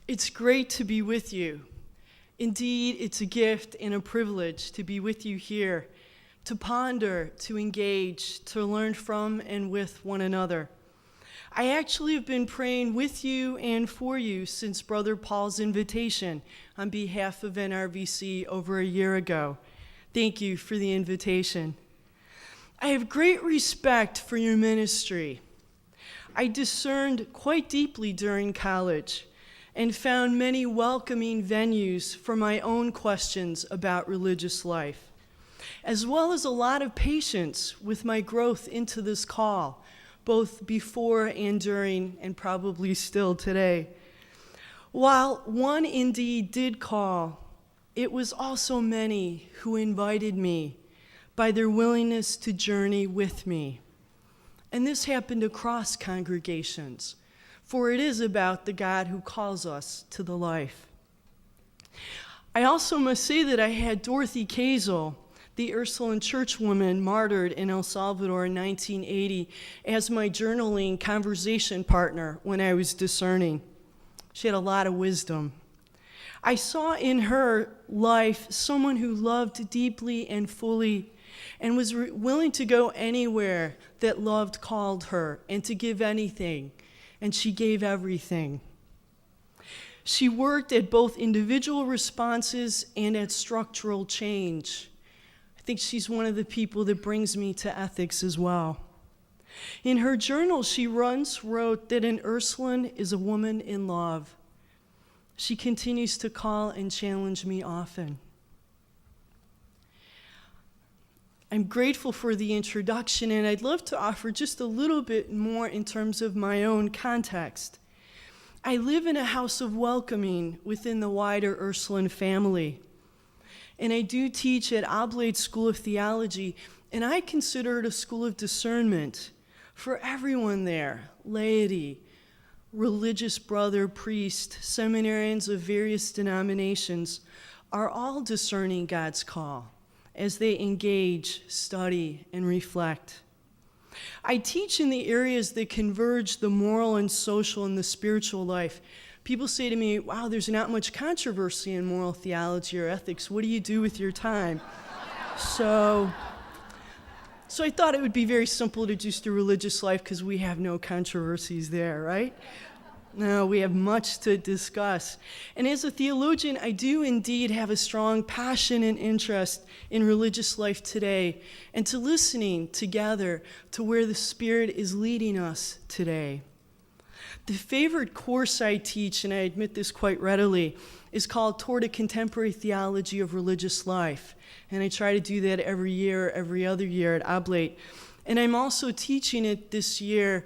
It's great to be with you. Indeed, it's a gift and a privilege to be with you here, to ponder, to engage, to learn from and with one another. I actually have been praying with you and for you since Brother Paul's invitation on behalf of NRVC over a year ago. Thank you for the invitation. I have great respect for your ministry. I discerned quite deeply during college and found many welcoming venues for my own questions about religious life, as well as a lot of patience with my growth into this call, both before and during, and probably still today. While one indeed did call, it was also many who invited me by their willingness to journey with me. And this happened across congregations, for it is about the God who calls us to the life. I also must say that I had Dorothy Kazel, the Ursuline churchwoman martyred in El Salvador in 1980, as my journaling conversation partner when I was discerning. She had a lot of wisdom. I saw in her life someone who loved deeply and fully and was willing to go anywhere that love called her and to give anything, and she gave everything. She worked at both individual responses and at structural change. I think she's one of the people that brings me to ethics as well. In her journal, she once wrote that an Ursuline is a woman in love. She continues to call and challenge me often. I'm grateful for the introduction, and I'd love to offer just a little bit more in terms of my own context. I live in a house of welcoming within the wider Ursuline family. And I do teach at Oblate School of Theology, and I consider it a school of discernment for everyone there, laity, religious brother, priest, seminarians of various denominations are all discerning God's call as they engage, study, and reflect. I teach in the areas that converge the moral and social and the spiritual life. People say to me, wow, there's not much controversy in moral theology or ethics. What do you do with your time? So I thought it would be very simple to just do religious life because we have no controversies there, right? No, we have much to discuss. And as a theologian, I do indeed have a strong passion and interest in religious life today and to listening together to where the Spirit is leading us today. The favorite course I teach, and I admit this quite readily, is called Toward a Contemporary Theology of Religious Life. And I try to do that every year, every other year at Oblate. And I'm also teaching it this year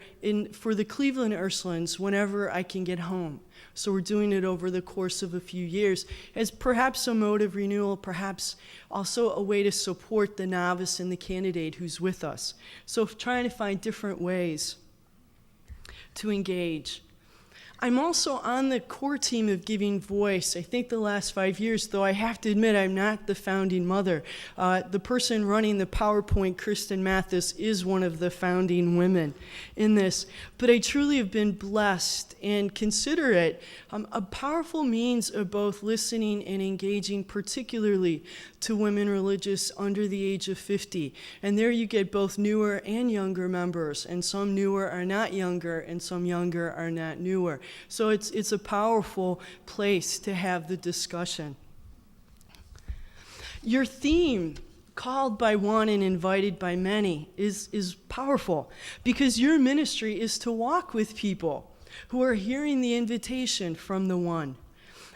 for the Cleveland Ursulines whenever I can get home. So we're doing it over the course of a few years as perhaps a mode of renewal, perhaps also a way to support the novice and the candidate who's with us. So trying to find different ways to engage. I'm also on the core team of Giving Voice. I think the last 5 years, though I have to admit I'm not the founding mother. The person running the PowerPoint, Kristen Mathis, is one of the founding women in this. But I truly have been blessed and consider it a powerful means of both listening and engaging, particularly to women religious under the age of 50. And there you get both newer and younger members, and some newer are not younger, and some younger are not newer. So it's a powerful place to have the discussion. Your theme, called by one and invited by many, is powerful because your ministry is to walk with people who are hearing the invitation from the one.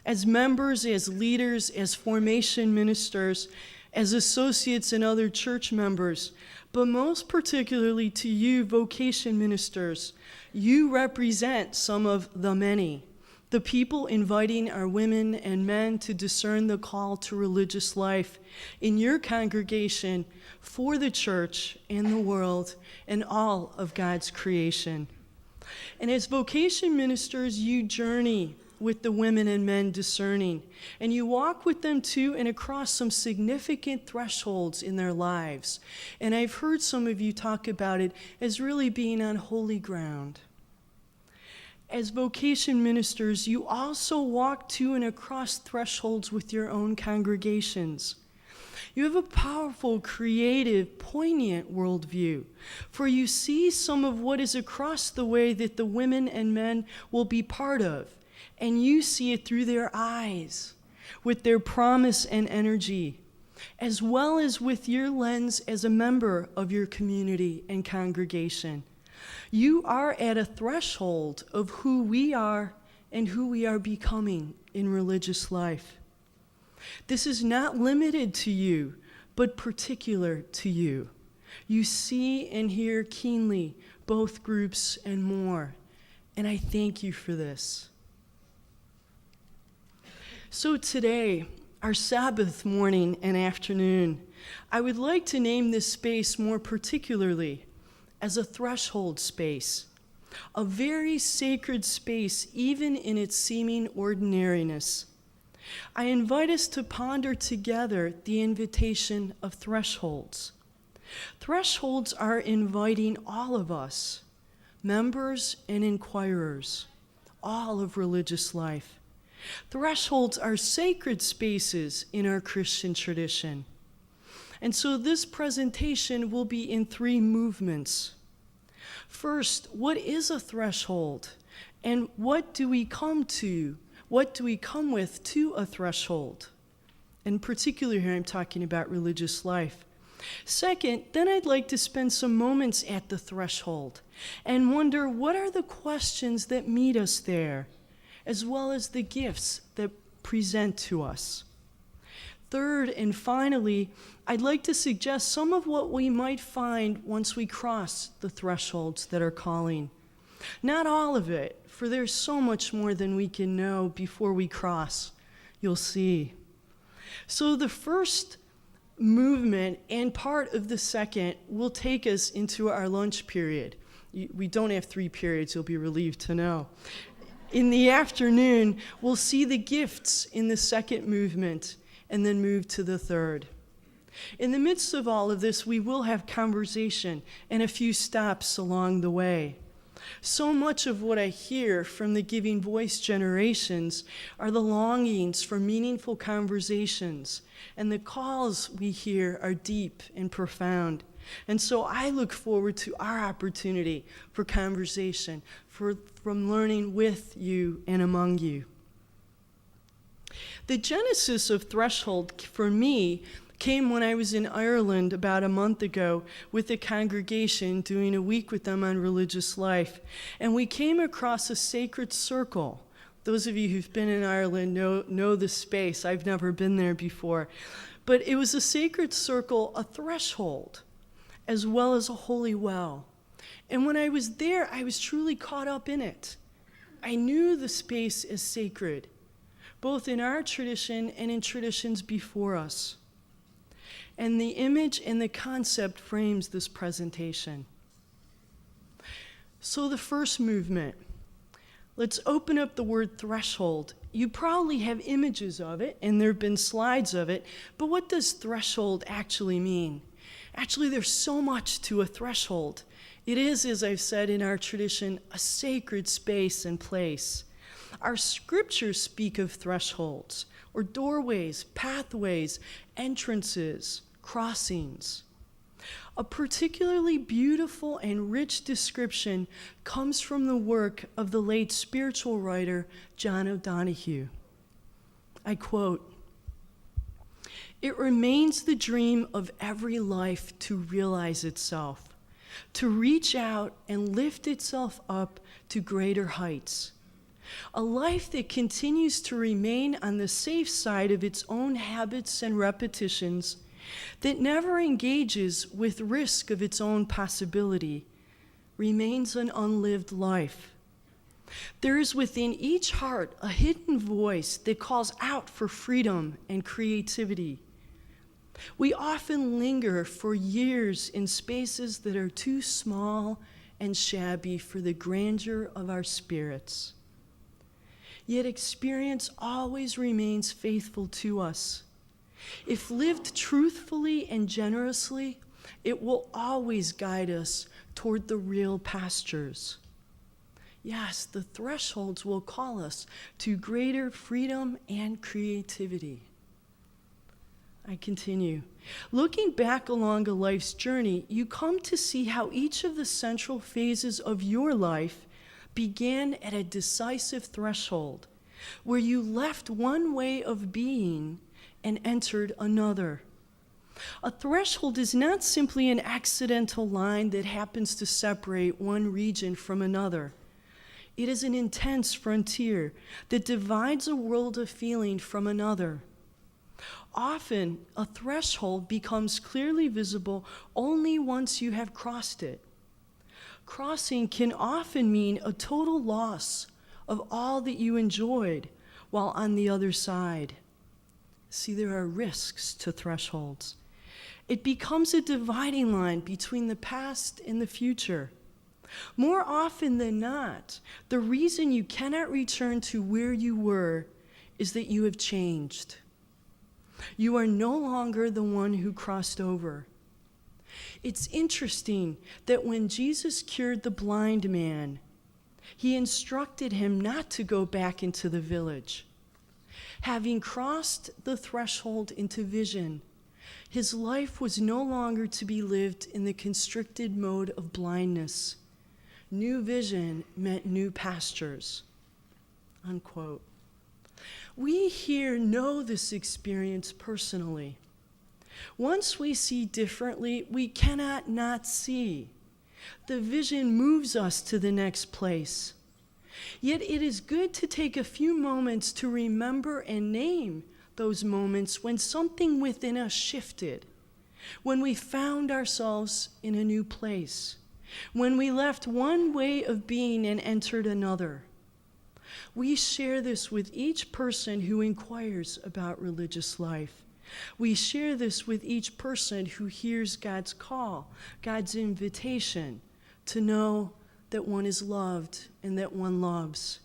As members, as leaders, as formation ministers, as associates and other church members, but most particularly to you, vocation ministers, you represent some of the many, the people inviting our women and men to discern the call to religious life in your congregation for the church and the world and all of God's creation. And as vocation ministers, you journey with the women and men discerning, and you walk with them to and across some significant thresholds in their lives. And I've heard some of you talk about it as really being on holy ground. As vocation ministers, you also walk to and across thresholds with your own congregations. You have a powerful, creative, poignant worldview, for you see some of what is across the way that the women and men will be part of, and you see it through their eyes, with their promise and energy, as well as with your lens as a member of your community and congregation. You are at a threshold of who we are and who we are becoming in religious life. This is not limited to you, but particular to you. You see and hear keenly both groups and more, and I thank you for this. So today, our Sabbath morning and afternoon, I would like to name this space more particularly as a threshold space, a very sacred space even in its seeming ordinariness. I invite us to ponder together the invitation of thresholds. Thresholds are inviting all of us, members and inquirers, all of religious life. Thresholds are sacred spaces in our Christian tradition. And so this presentation will be in 3 movements. First, what is a threshold? And what do we come to? What do we come with to a threshold? In particular here, I'm talking about religious life. Second, then I'd like to spend some moments at the threshold and wonder what are the questions that meet us there, as well as the gifts that present to us. Third, and finally, I'd like to suggest some of what we might find once we cross the thresholds that are calling. Not all of it, for there's so much more than we can know before we cross. You'll see. So the first movement and part of the second will take us into our lunch period. We don't have 3 periods, you'll be relieved to know. In the afternoon, we'll see the gifts in the second movement and then move to the third. In the midst of all of this, we will have conversation and a few stops along the way. So much of what I hear from the Giving Voice generations are the longings for meaningful conversations, and the calls we hear are deep and profound. And so I look forward to our opportunity for conversation, from learning with you and among you. The genesis of Threshold for me came when I was in Ireland about a month ago with a congregation doing a week with them on religious life. And we came across a sacred circle. Those of you who've been in Ireland know the space. I've never been there before. But it was a sacred circle, a threshold, as well as a holy well. And when I was there, I was truly caught up in it. I knew the space as sacred, both in our tradition and in traditions before us. And the image and the concept frames this presentation. So the first movement, let's open up the word threshold. You probably have images of it, and there have been slides of it, but what does threshold actually mean? Actually, there's so much to a threshold. It is, as I've said in our tradition, a sacred space and place. Our scriptures speak of thresholds, or doorways, pathways, entrances, crossings. A particularly beautiful and rich description comes from the work of the late spiritual writer John O'Donohue. I quote, "It remains the dream of every life to realize itself, to reach out and lift itself up to greater heights. A life that continues to remain on the safe side of its own habits and repetitions, that never engages with risk of its own possibility, remains an unlived life. There is within each heart a hidden voice that calls out for freedom and creativity. We often linger for years in spaces that are too small and shabby for the grandeur of our spirits. Yet experience always remains faithful to us. If lived truthfully and generously, it will always guide us toward the real pastures. Yes, the thresholds will call us to greater freedom and creativity. I continue. Looking back along a life's journey, you come to see how each of the central phases of your life began at a decisive threshold, where you left one way of being and entered another. A threshold is not simply an accidental line that happens to separate one region from another. It is an intense frontier that divides a world of feeling from another. Often, a threshold becomes clearly visible only once you have crossed it. Crossing can often mean a total loss of all that you enjoyed while on the other side. See, there are risks to thresholds. It becomes a dividing line between the past and the future. More often than not, the reason you cannot return to where you were is that you have changed. You are no longer the one who crossed over. It's interesting that when Jesus cured the blind man, he instructed him not to go back into the village. Having crossed the threshold into vision, his life was no longer to be lived in the constricted mode of blindness. New vision meant new pastures. Unquote. We here know this experience personally. Once we see differently, we cannot not see. The vision moves us to the next place. Yet it is good to take a few moments to remember and name those moments when something within us shifted, when we found ourselves in a new place, when we left one way of being and entered another. We share this with each person who inquires about religious life. We share this with each person who hears God's call, God's invitation to know that one is loved and that one loves.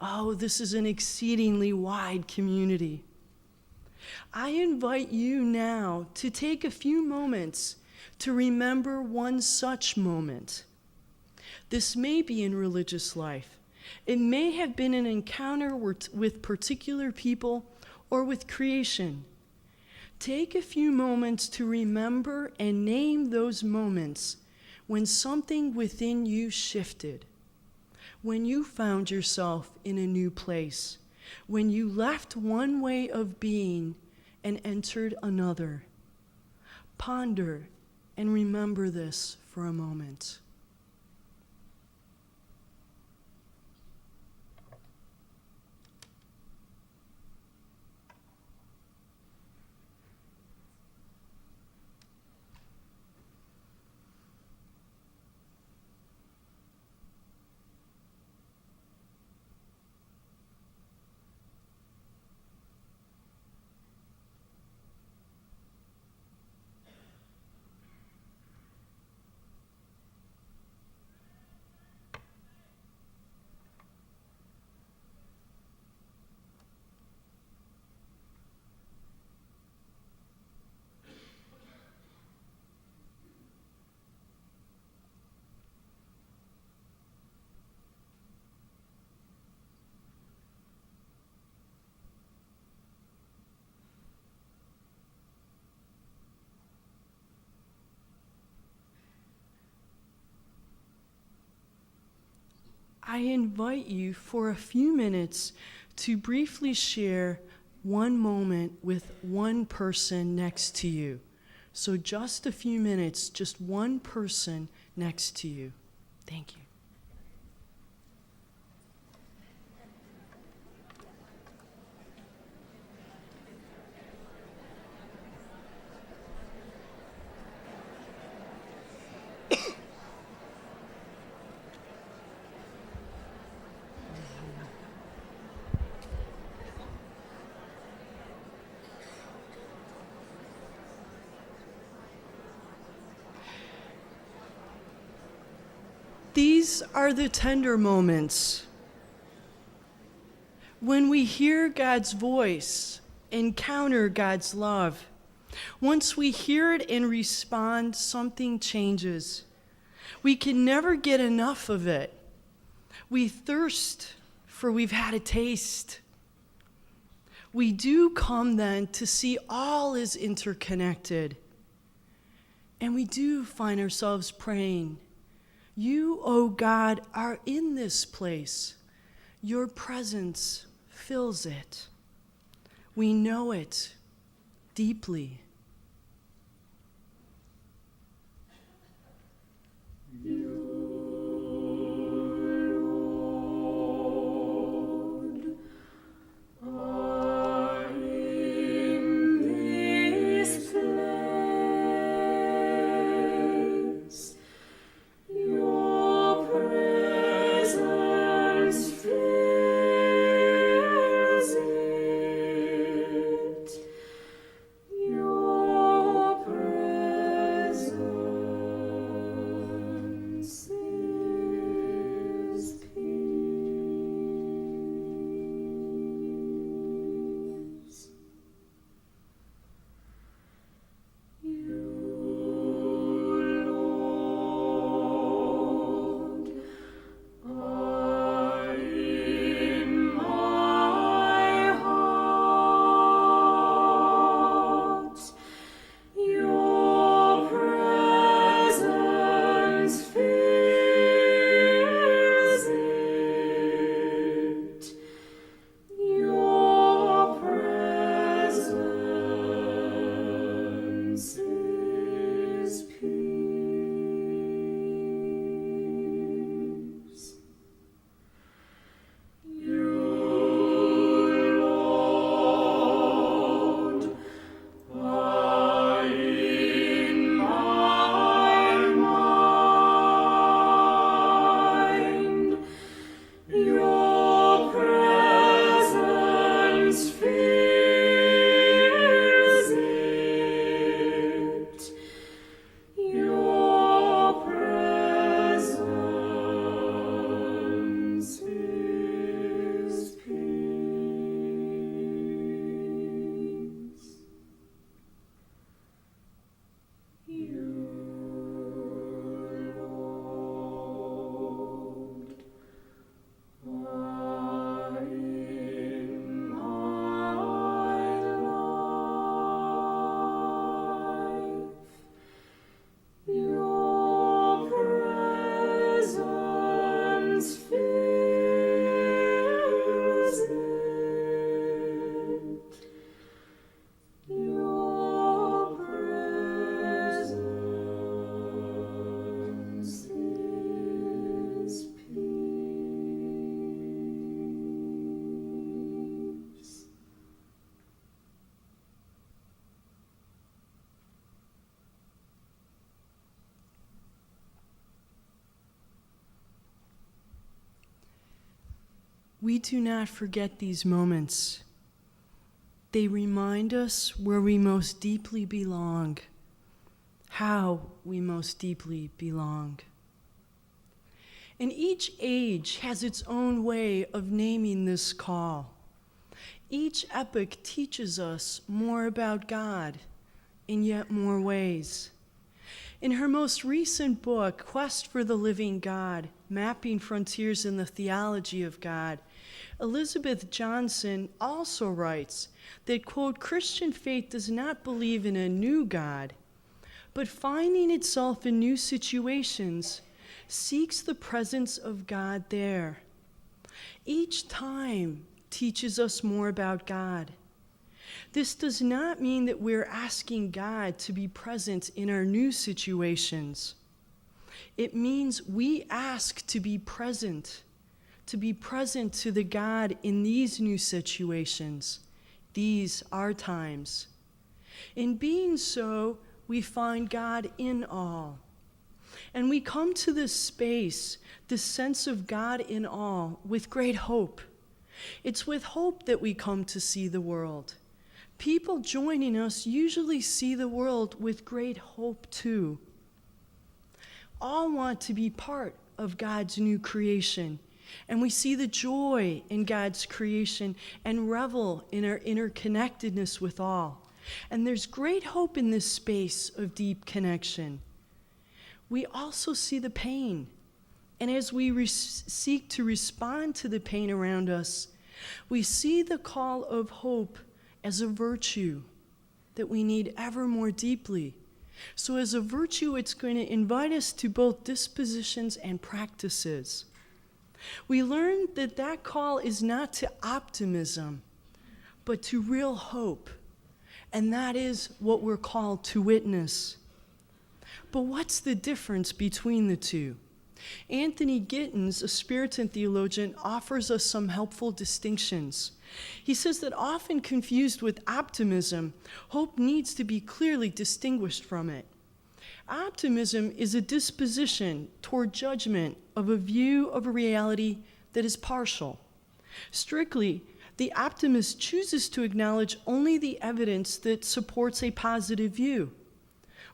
Oh, this is an exceedingly wide community. I invite you now to take a few moments to remember one such moment. This may be in religious life. It may have been an encounter with particular people or with creation. Take a few moments to remember and name those moments when something within you shifted, when you found yourself in a new place, when you left one way of being and entered another. Ponder and remember this for a moment. I invite you for a few minutes to briefly share one moment with one person next to you. So just a few minutes, just one person next to you. Thank you. These are the tender moments when we hear God's voice, encounter God's love. Once we hear it and respond, something changes. We can never get enough of it. We thirst, for we've had a taste. We do come then to see all is interconnected. And we do find ourselves praying, you, O God, are in this place. Your presence fills it. We know it deeply. We do not forget these moments. They remind us where we most deeply belong, how we most deeply belong. And each age has its own way of naming this call. Each epoch teaches us more about God in yet more ways. In her most recent book, Quest for the Living God, Mapping Frontiers in the Theology of God, Elizabeth Johnson also writes that, quote, Christian faith does not believe in a new God, but finding itself in new situations, seeks the presence of God there. Each time teaches us more about God. This does not mean that we're asking God to be present in our new situations. It means we ask to be present to the God in these new situations. These are times. In being so, we find God in all. And we come to this space, this sense of God in all, with great hope. It's with hope that we come to see the world. People joining us usually see the world with great hope too. All want to be part of God's new creation, and we see the joy in God's creation and revel in our interconnectedness with all. And there's great hope in this space of deep connection. We also see the pain And as we seek to respond to the pain around us, we see the call of hope as a virtue that we need ever more deeply. So as a virtue, it's going to invite us to both dispositions and practices. We learn that that call is not to optimism, but to real hope. And that is what we're called to witness. But what's the difference between the two? Anthony Gittins, a Puritan theologian, offers us some helpful distinctions. He says that often confused with optimism, hope needs to be clearly distinguished from it. Optimism is a disposition toward judgment of a view of a reality that is partial. Strictly, the optimist chooses to acknowledge only the evidence that supports a positive view.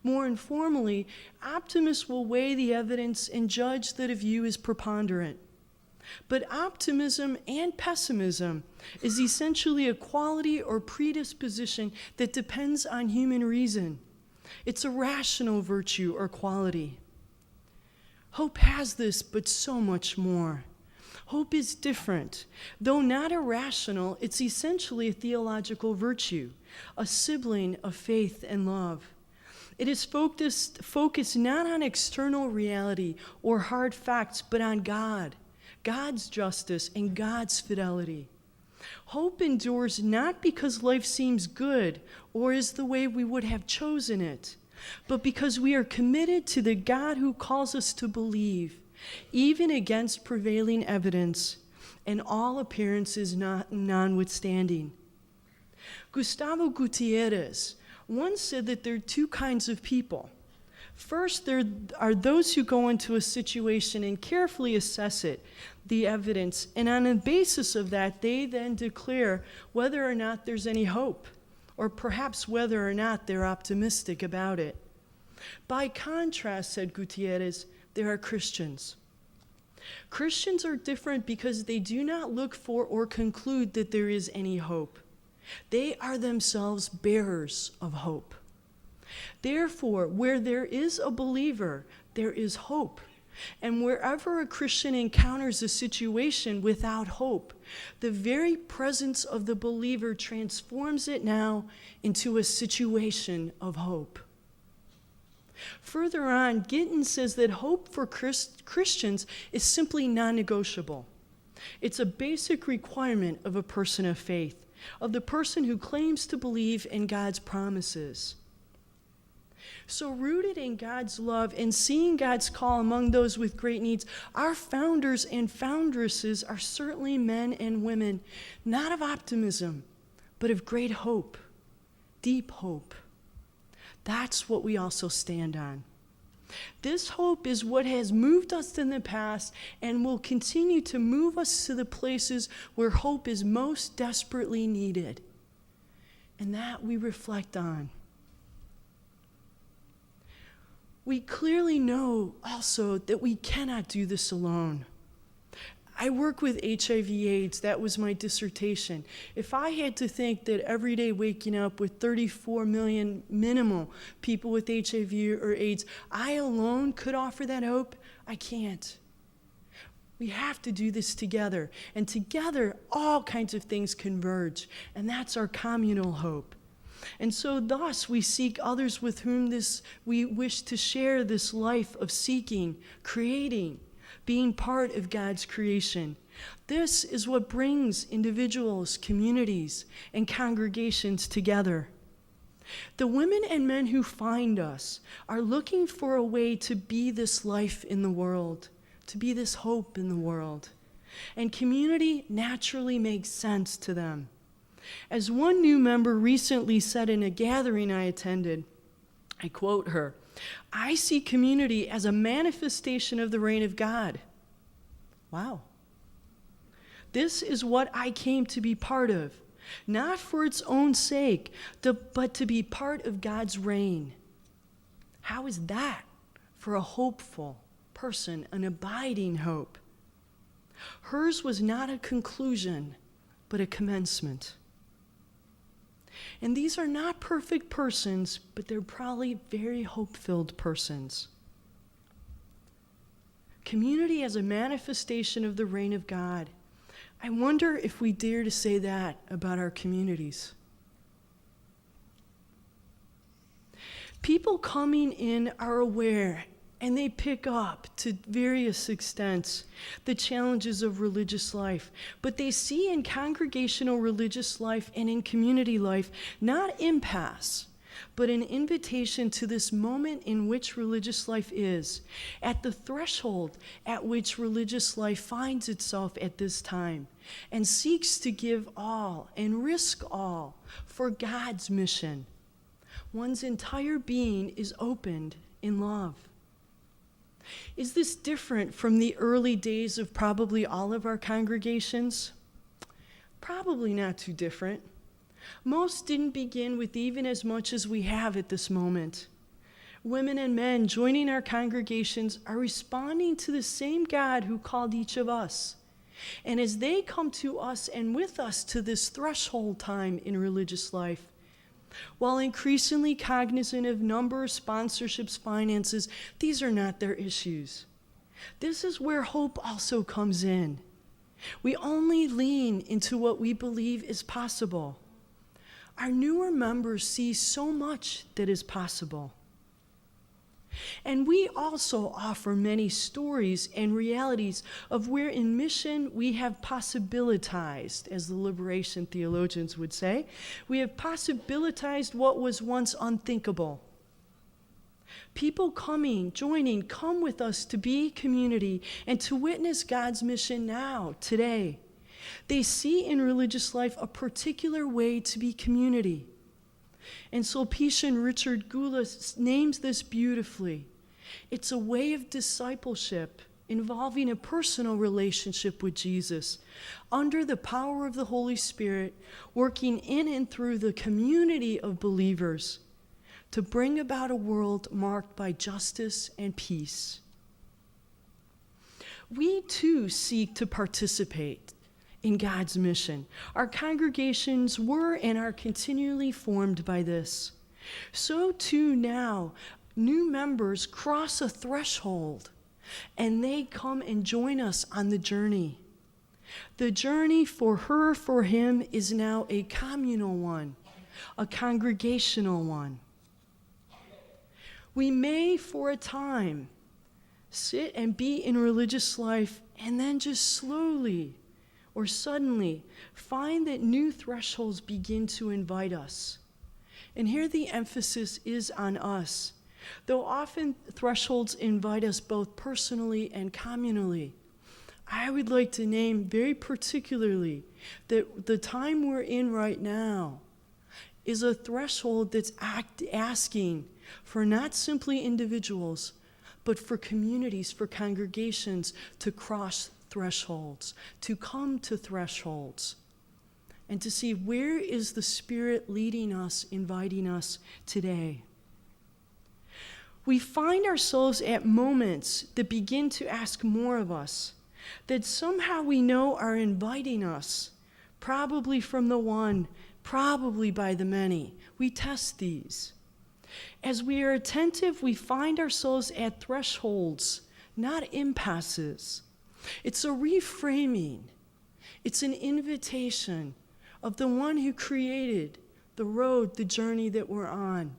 More informally, optimists will weigh the evidence and judge that a view is preponderant. But optimism and pessimism is essentially a quality or predisposition that depends on human reason. It's a rational virtue or quality. Hope has this, but so much more. Hope is different. Though not irrational, it's essentially a theological virtue, a sibling of faith and love. It is focused not on external reality or hard facts, but on God, God's justice, and God's fidelity. Hope endures not because life seems good or is the way we would have chosen it, but because we are committed to the God who calls us to believe, even against prevailing evidence and all appearances notwithstanding. Gustavo Gutierrez once said that there are two kinds of people. First, there are those who go into a situation and carefully assess it, the evidence, and on the basis of that, they then declare whether or not there's any hope, or perhaps whether or not they're optimistic about it. By contrast, said Gutierrez, there are Christians. Christians are different because they do not look for or conclude that there is any hope. They are themselves bearers of hope. Therefore, where there is a believer, there is hope. And wherever a Christian encounters a situation without hope, the very presence of the believer transforms it now into a situation of hope. Further on, Gittins says that hope for Christians is simply non-negotiable. It's a basic requirement of a person of faith, of the person who claims to believe in God's promises. So rooted in God's love and seeing God's call among those with great needs, our founders and foundresses are certainly men and women, not of optimism, but of great hope, deep hope. That's what we also stand on. This hope is what has moved us in the past and will continue to move us to the places where hope is most desperately needed. And that we reflect on. We clearly know also that we cannot do this alone. I work with HIV/AIDS. That was my dissertation. If I had to think that every day waking up with 34 million minimal people with HIV or AIDS, I alone could offer that hope, I can't. We have to do this together. And together, all kinds of things converge. And that's our communal hope. And so thus we seek others with whom we wish to share this life of seeking, creating, being part of God's creation. This is what brings individuals, communities, and congregations together. The women and men who find us are looking for a way to be this life in the world, to be this hope in the world. And community naturally makes sense to them. As one new member recently said in a gathering I attended, I quote her, "I see community as a manifestation of the reign of God." Wow. This is what I came to be part of, not for its own sake, but to be part of God's reign. How is that for a hopeful person, an abiding hope? Hers was not a conclusion, but a commencement. And these are not perfect persons, but they're probably very hope-filled persons. Community as a manifestation of the reign of God. I wonder if we dare to say that about our communities. People coming in are aware, and they pick up to various extents the challenges of religious life. But they see in congregational religious life and in community life not impasse, but an invitation to this moment in which religious life is, at the threshold at which religious life finds itself at this time, and seeks to give all and risk all for God's mission. One's entire being is opened in love. Is this different from the early days of probably all of our congregations? Probably not too different. Most didn't begin with even as much as we have at this moment. Women and men joining our congregations are responding to the same God who called each of us. And as they come to us and with us to this threshold time in religious life, while increasingly cognizant of numbers, sponsorships, finances, these are not their issues. This is where hope also comes in. We only lean into what we believe is possible. Our newer members see so much that is possible. And we also offer many stories and realities of where in mission we have possibilitized, as the liberation theologians would say. We have possibilitized what was once unthinkable. People coming, joining, come with us to be community and to witness God's mission now, today. They see in religious life a particular way to be community. And Sulpician Richard Gula names this beautifully. It's a way of discipleship involving a personal relationship with Jesus under the power of the Holy Spirit, working in and through the community of believers to bring about a world marked by justice and peace. We too seek to participate in God's mission. Our congregations were and are continually formed by this. So too now, new members cross a threshold and they come and join us on the journey. The journey for her, for him, is now a communal one, a congregational one. We may, for a time, sit and be in religious life and then just slowly or suddenly find that new thresholds begin to invite us. And here the emphasis is on us. Though often thresholds invite us both personally and communally, I would like to name very particularly that the time we're in right now is a threshold that's asking for not simply individuals, but for communities, for congregations to cross thresholds, to come to thresholds, and to see where is the Spirit leading us, inviting us today. We find ourselves at moments that begin to ask more of us, that somehow we know are inviting us, probably from the one, probably by the many. We test these. As we are attentive, we find ourselves at thresholds, not impasses. It's a reframing. It's an invitation of the one who created the road, the journey that we're on.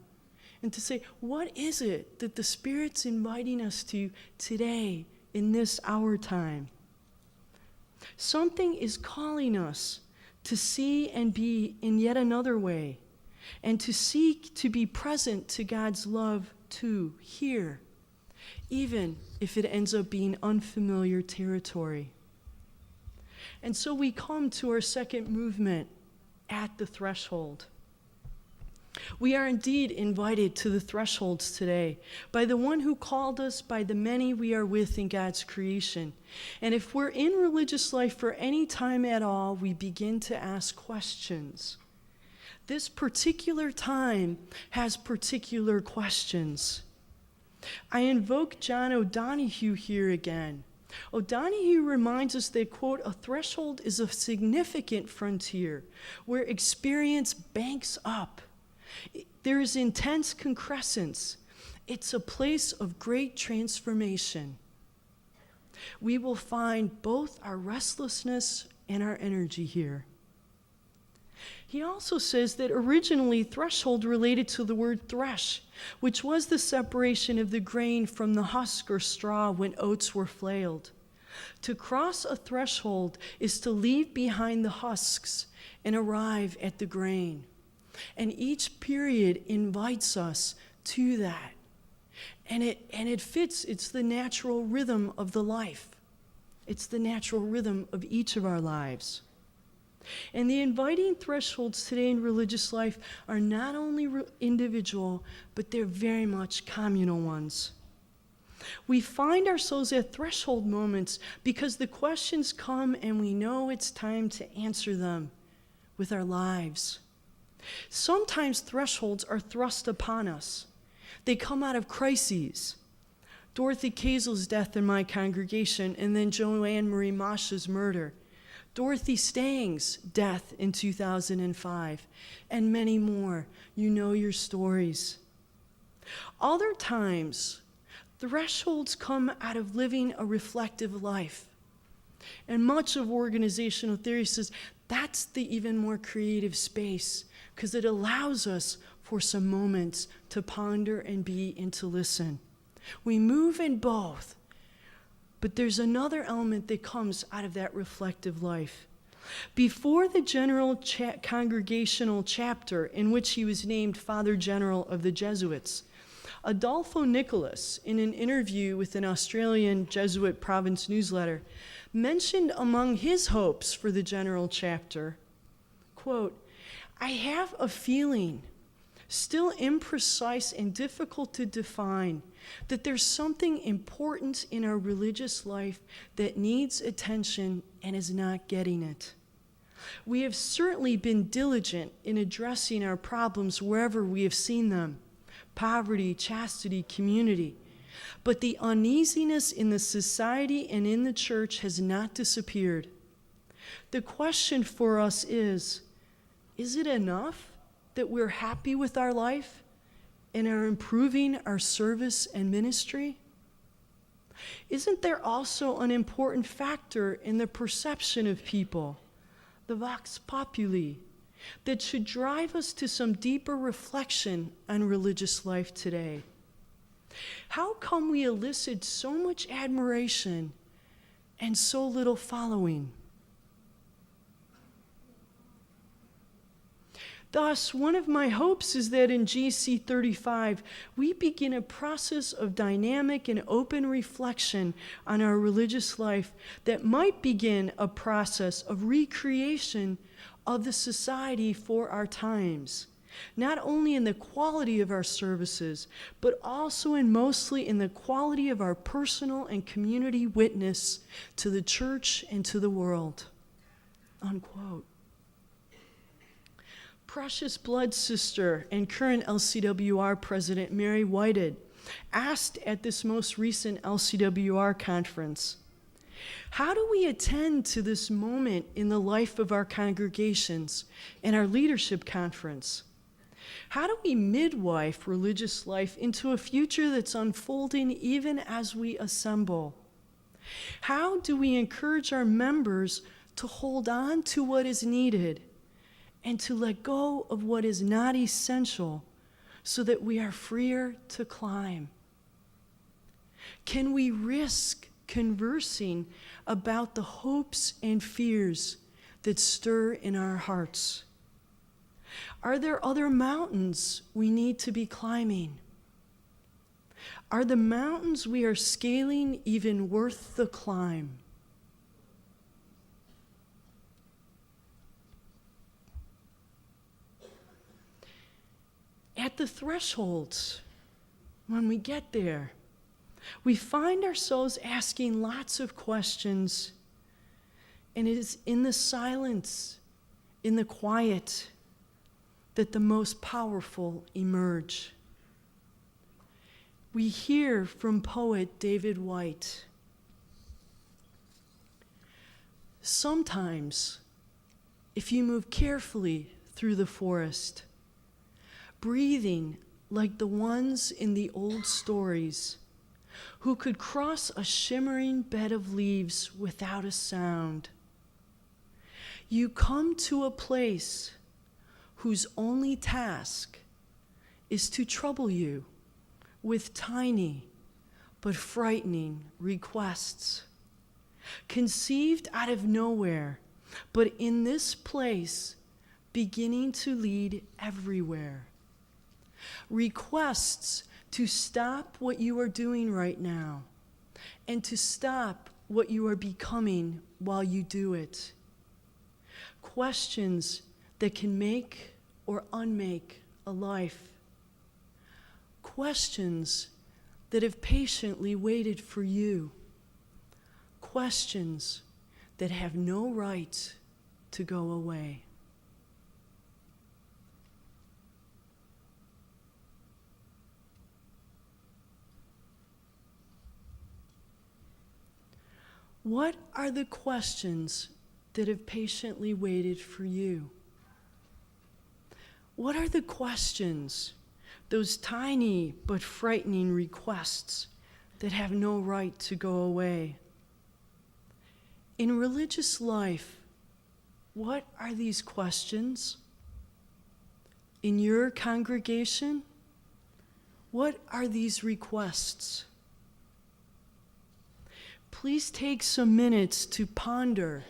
And to say, what is it that the Spirit's inviting us to today in this hour time? Something is calling us to see and be in yet another way, and to seek to be present to God's love too, here, even if it ends up being unfamiliar territory. And so we come to our second movement, at the threshold. We are indeed invited to the thresholds today by the one who called us, by the many we are with in God's creation. And if we're in religious life for any time at all, we begin to ask questions. This particular time has particular questions. I invoke John O'Donohue here again. O'Donohue reminds us that, quote, a threshold is a significant frontier where experience banks up. There is intense concrescence. It's a place of great transformation. We will find both our restlessness and our energy here. He also says that originally threshold related to the word thresh, which was the separation of the grain from the husk or straw when oats were flailed. To cross a threshold is to leave behind the husks and arrive at the grain. And each period invites us to that. And it fits, it's the natural rhythm of the life. It's the natural rhythm of each of our lives. And the inviting thresholds today in religious life are not only individual, but they're very much communal ones. We find ourselves at threshold moments because the questions come and we know it's time to answer them with our lives. Sometimes thresholds are thrust upon us. They come out of crises. Dorothy Kazel's death in my congregation, and then Joanne Marie Masha's murder. Dorothy Stang's death in 2005, and many more. You know your stories. Other times, thresholds come out of living a reflective life. And much of organizational theory says that's the even more creative space, because it allows us for some moments to ponder and be and to listen. We move in both. But there's another element that comes out of that reflective life. Before the general congregational chapter in which he was named Father General of the Jesuits, Adolfo Nicholas, in an interview with an Australian Jesuit province newsletter, mentioned among his hopes for the general chapter, quote, "I have a feeling, still imprecise and difficult to define, that there's something important in our religious life that needs attention and is not getting it. We have certainly been diligent in addressing our problems wherever we have seen them, poverty, chastity, community, but the uneasiness in the society and in the church has not disappeared. The question for us is it enough that we're happy with our life and are improving our service and ministry? Isn't there also an important factor in the perception of people, the vox populi, that should drive us to some deeper reflection on religious life today? How come we elicit so much admiration and so little following? Thus, one of my hopes is that in GC 35, we begin a process of dynamic and open reflection on our religious life that might begin a process of recreation of the society for our times, not only in the quality of our services, but also and mostly in the quality of our personal and community witness to the church and to the world." Unquote. Precious blood sister and current LCWR president Mary Whited asked at this most recent LCWR conference, "How do we attend to this moment in the life of our congregations and our leadership conference? How do we midwife religious life into a future that's unfolding even as we assemble? How do we encourage our members to hold on to what is needed and to let go of what is not essential so that we are freer to climb? Can we risk conversing about the hopes and fears that stir in our hearts? Are there other mountains we need to be climbing? Are the mountains we are scaling even worth the climb? At the thresholds, when we get there, we find ourselves asking lots of questions, and it is in the silence, in the quiet, that the most powerful emerge. We hear from poet David White, "Sometimes, if you move carefully through the forest, breathing like the ones in the old stories, who could cross a shimmering bed of leaves without a sound. You come to a place whose only task is to trouble you with tiny but frightening requests, conceived out of nowhere, but in this place beginning to lead everywhere. Requests to stop what you are doing right now and to stop what you are becoming while you do it. Questions that can make or unmake a life. Questions that have patiently waited for you. Questions that have no right to go away. What are the questions that have patiently waited for you? What are the questions, those tiny but frightening requests that have no right to go away? In religious life, what are these questions? In your congregation, what are these requests? Please take some minutes to ponder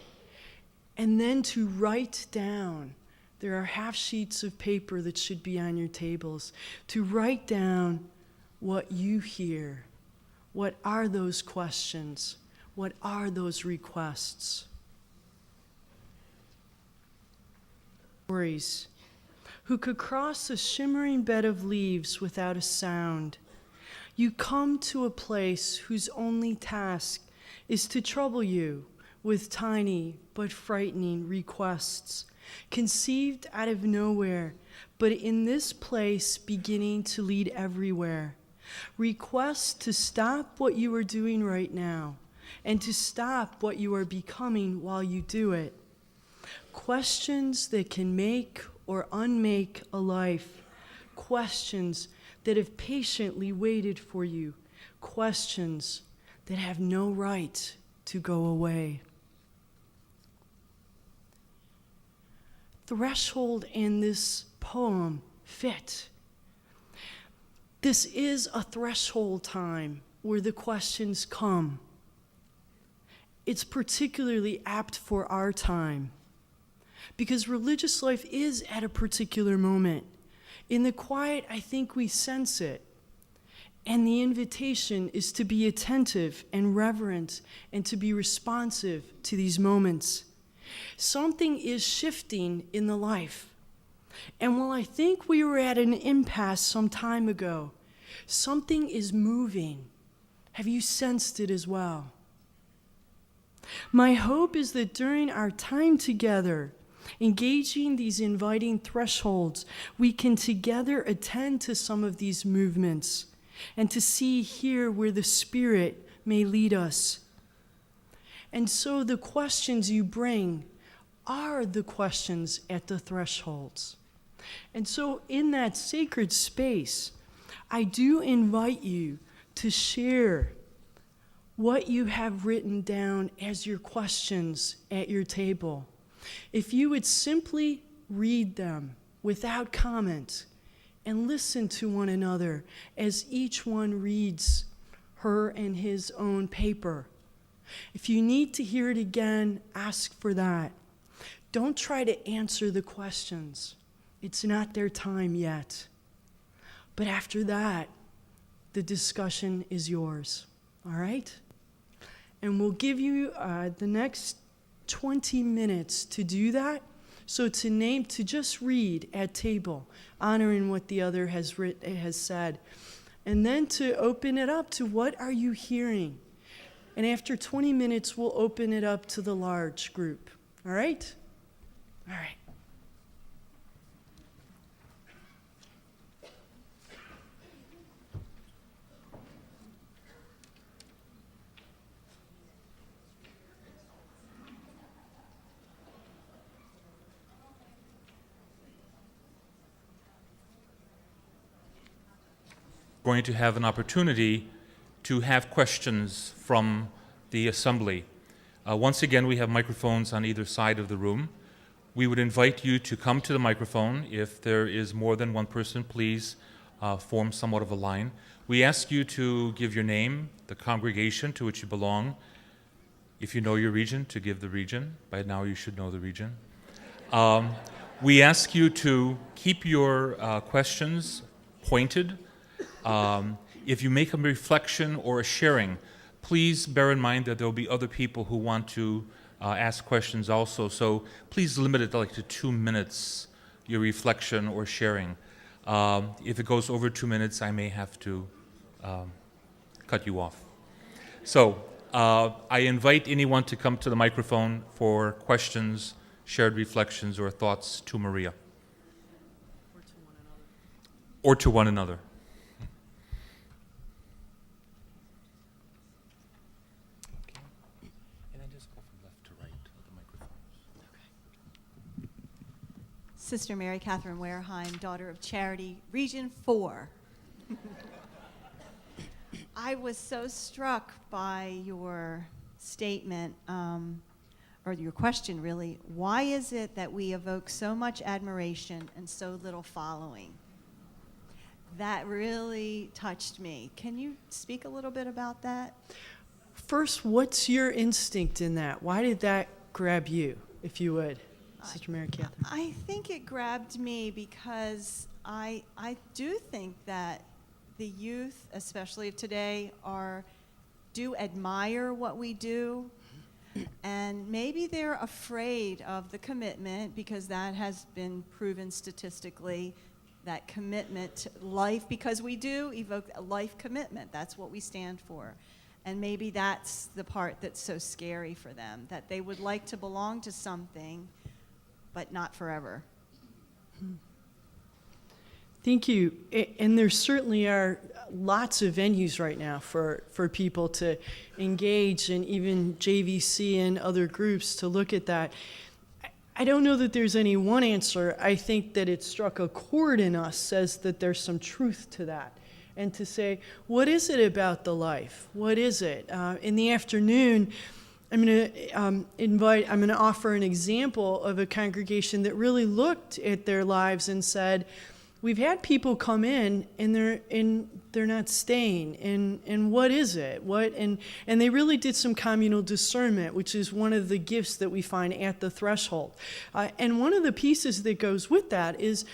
and then to write down. There are half sheets of paper that should be on your tables. To write down what you hear. What are those questions? What are those requests? Stories. Who could cross a shimmering bed of leaves without a sound. You come to a place whose only task is to trouble you with tiny but frightening requests, conceived out of nowhere, but in this place beginning to lead everywhere. Requests to stop what you are doing right now and to stop what you are becoming while you do it. Questions that can make or unmake a life. Questions that have patiently waited for you. Questions that have no right to go away. Threshold in this poem fit. This is a threshold time where the questions come. It's particularly apt for our time because religious life is at a particular moment. In the quiet, I think we sense it. And the invitation is to be attentive and reverent and to be responsive to these moments. Something is shifting in the life. And while I think we were at an impasse some time ago, something is moving. Have you sensed it as well? My hope is that during our time together, engaging these inviting thresholds, we can together attend to some of these movements and to see here where the Spirit may lead us. And so the questions you bring are the questions at the thresholds. And so in that sacred space, I do invite you to share what you have written down as your questions at your table. If you would simply read them without comment and listen to one another as each one reads her and his own paper. If you need to hear it again, ask for that. Don't try to answer the questions. It's not their time yet. But after that, the discussion is yours. All right? And we'll give you the next 20 minutes to do that. So to just read at table, honoring what the other has said. And then to open it up to what are you hearing? And after 20 minutes, we'll open it up to the large group. All right? All right. Going to have an opportunity to have questions from the assembly. Once again, we have microphones on either side of the room. We would invite you to come to the microphone. If there is more than one person, please form somewhat of a line. We ask you to give your name, the congregation to which you belong. If you know your region, to give the region. By now you should know the region. We ask you to keep your questions pointed. If you make a reflection or a sharing, please bear in mind that there will be other people who want to ask questions also. So please limit it to 2 minutes, your reflection or sharing. If it goes over 2 minutes, I may have to cut you off. So I invite anyone to come to the microphone for questions, shared reflections, or thoughts to Maria. Or to one another. Okay. And then just go from left to right with the microphones. Okay. Sister Mary Catherine Wareheim, daughter of Charity, Region 4. I was so struck by your statement, or your question really, why is it that we evoke so much admiration and so little following? That really touched me. Can you speak a little bit about that? First, what's your instinct in that? Why did that grab you, if you would, Sister Mary Catherine? I think it grabbed me because I do think that the youth, especially of today, do admire what we do, and maybe they're afraid of the commitment, because that has been proven statistically, that commitment to life, because we do evoke a life commitment. That's what we stand for. And maybe that's the part that's so scary for them, that they would like to belong to something, but not forever. Thank you. And there certainly are lots of venues right now for people to engage, and even JVC and other groups to look at that. I don't know that there's any one answer. I think that it struck a chord in us, says that there's some truth to that. And to say, what is it about the life? What is it? In the afternoon, I'm going to offer an example of a congregation that really looked at their lives and said, we've had people come in and they're not staying. And what is it? And they really did some communal discernment, which is one of the gifts that we find at the threshold. And one of the pieces that goes with that is,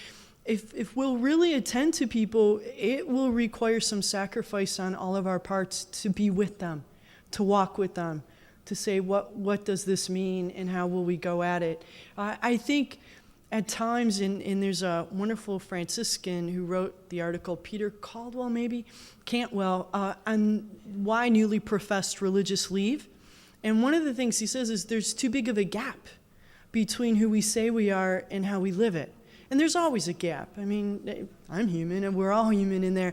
if we'll really attend to people, it will require some sacrifice on all of our parts to be with them, to walk with them, to say what does this mean and how will we go at it. I think at times, and there's a wonderful Franciscan who wrote the article, Peter Cantwell, on why newly professed religious leave. And one of the things he says is there's too big of a gap between who we say we are and how we live it. And there's always a gap. I mean, I'm human, and we're all human in there.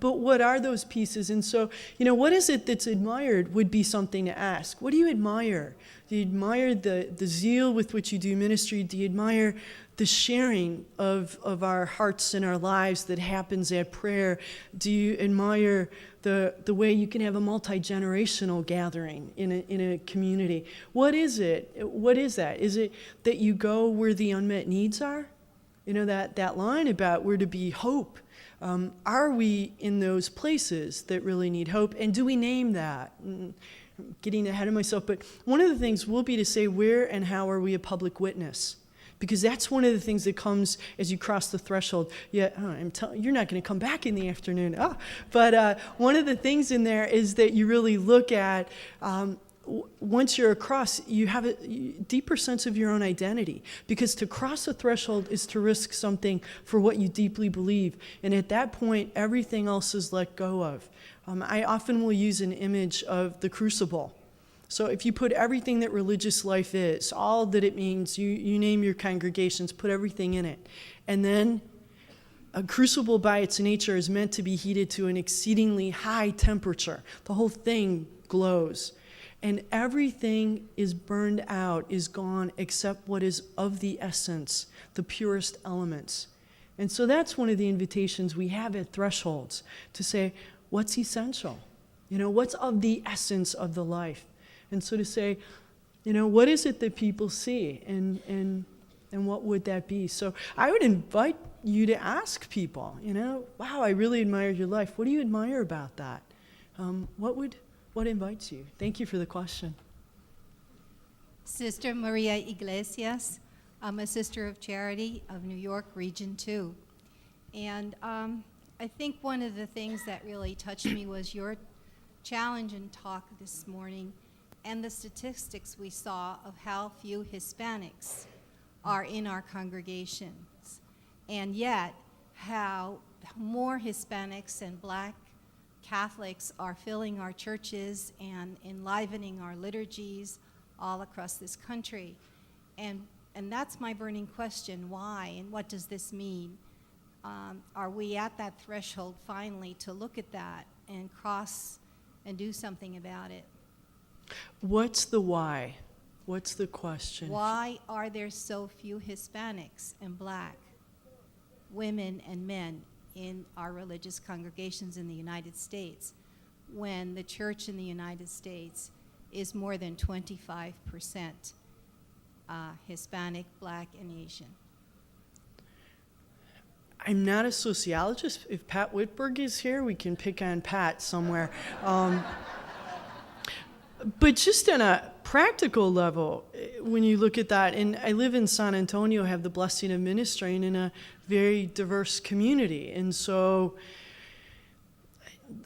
But what are those pieces? And so, what is it that's admired would be something to ask. What do you admire? Do you admire the zeal with which you do ministry? Do you admire the sharing of our hearts and our lives that happens at prayer? Do you admire the way you can have a multi-generational gathering in a community? What is it? What is that? Is it that you go where the unmet needs are? That line about we're to be hope. Are we in those places that really need hope? And do we name that? I'm getting ahead of myself, but one of the things will be to say where and how are we a public witness? Because that's one of the things that comes as you cross the threshold. You're not going to come back in the afternoon. But one of the things in there is that you really look at once you're across, you have a deeper sense of your own identity. Because to cross a threshold is to risk something for what you deeply believe. And at that point, everything else is let go of. I often will use an image of the crucible. So if you put everything that religious life is, all that it means, you name your congregations, put everything in it. And then a crucible by its nature is meant to be heated to an exceedingly high temperature. The whole thing glows. And everything is burned out, is gone, except what is of the essence, the purest elements. And so that's one of the invitations we have at Thresholds, to say, what's essential? What's of the essence of the life? And so to say, what is it that people see, and what would that be? So I would invite you to ask people, wow, I really admire your life. What do you admire about that? What invites you? Thank you for the question. Sister Maria Iglesias. I'm a Sister of Charity of New York, Region 2. And I think one of the things that really touched me was your challenge and talk this morning, and the statistics we saw of how few Hispanics are in our congregations, and yet how more Hispanics and Black Catholics are filling our churches and enlivening our liturgies all across this country. And that's my burning question: why, and what does this mean? Are we at that threshold finally to look at that and cross and do something about it? What's the why? What's the question? Why are there so few Hispanics and Black women and men in our religious congregations in the United States, when the church in the United States is more than 25% Hispanic, Black, and Asian? I'm not a sociologist. If Pat Whitberg is here, we can pick on Pat somewhere. But just on a practical level, when you look at that, and I live in San Antonio, have the blessing of ministering in a very diverse community. And so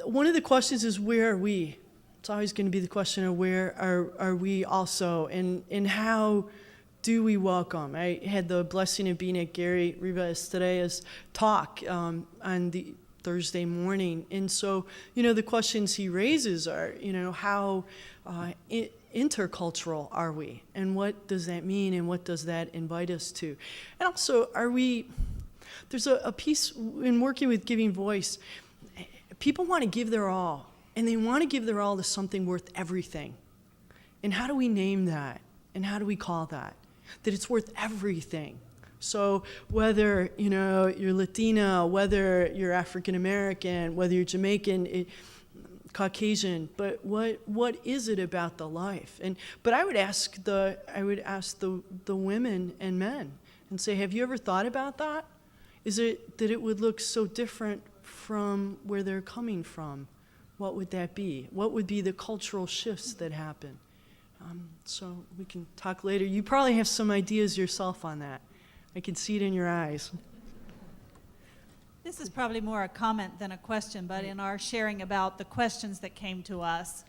one of the questions is, where are we? It's always going to be the question of where are we also, and how do we welcome? I had the blessing of being at Gary Rivas-Estrella's talk on the Thursday morning. And so, the questions he raises are, how intercultural are we? And what does that mean? And what does that invite us to? And also, there's a piece in working with Giving Voice, people want to give their all. And they want to give their all to something worth everything. And how do we name that? And how do we call that? That it's worth everything. So whether you're Latina, whether you're African American, whether you're Jamaican, Caucasian, but what is it about the life? But I would ask the women and men and say, have you ever thought about that? Is it that it would look so different from where they're coming from? What would that be? What would be the cultural shifts that happen? So we can talk later. You probably have some ideas yourself on that. I can see it in your eyes. This is probably more a comment than a question, but in our sharing about the questions that came to us,